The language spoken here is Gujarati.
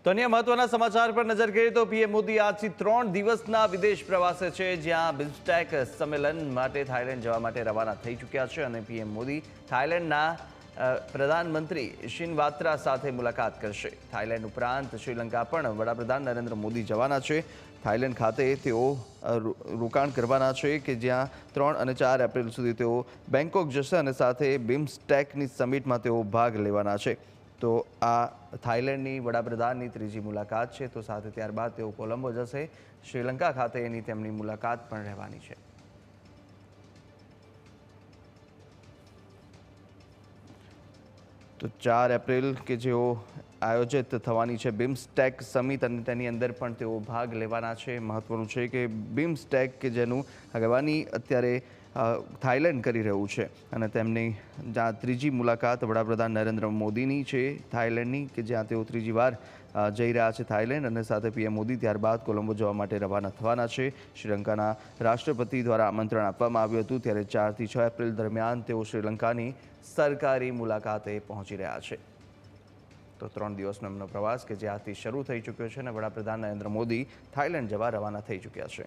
તો અન્ય મહત્વના સમાચાર પર નજર કરીએ તો પીએમ મોદી આજથી 3 દિવસના વિદેશ પ્રવાસે છે, જ્યાં બિમ્સ્ટેક સંમેલન માટે થાઇલેન્ડ જવા માટે રવાના થઈ ચૂક્યા છે અને પીએમ મોદી થાઇલેન્ડના પ્રધાનમંત્રી શિનવાત્રા સાથે મુલાકાત કરશે। થાઇલેન્ડ ઉપરાંત શ્રીલંકા પણ વડાપ્રધાન નરેન્દ્ર મોદી જવાના છે। થાઇલેન્ડ ખાતે તેઓ રોકાણ કરવાના છે કે જ્યાં 3 અને 4 એપ્રિલ સુધી તેઓ બેંકોક જશે અને સાથે બિમ્સ્ટેકની સમિટમાં તેઓ ભાગ લેવાના છે। તો આ થાઇલેન્ડની વડાપ્રધાનની ત્રીજી મુલાકાત છે, તો સાથે ત્યારબાદ તેઓ કોલંબો જશે। શ્રીલંકા ખાતે એની તેમની મુલાકાત પણ રહેવાની છે। તો 4 એપ્રિલ કે જેઓ આયોજિત થવાની છે બિમ્સ્ટેક સમિટ અને તેની અંદર પણ તેઓ ભાગ લેવાના છે। મહત્વનું છે કે બિમ્સ્ટેક કે જેનું આગેવાની અત્યારે થાઇલેન્ડ કરી રહ્યું છે અને તેમની જ્યાં ત્રીજી મુલાકાત વડાપ્રધાન નરેન્દ્ર મોદીની છે થાઇલેન્ડની, કે જ્યાં તેઓ ત્રીજી વાર જઈ રહ્યા છે થાઇલેન્ડ અને સાથે પીએમ મોદી ત્યારબાદ કોલંબો જવા માટે રવાના થવાના છે। શ્રીલંકાના રાષ્ટ્રપતિ દ્વારા આમંત્રણ આપવામાં આવ્યું હતું, ત્યારે 4 થી 6 એપ્રિલ દરમિયાન તેઓ શ્રીલંકાની સરકારી મુલાકાતે પહોંચી રહ્યા છે। તો 3 દિવસનો એમનો પ્રવાસ કે જે આજથી શરૂ થઈ ચૂક્યો છે અને વડાપ્રધાન નરેન્દ્ર મોદી થાઇલેન્ડ જવા રવાના થઈ ચૂક્યા છે।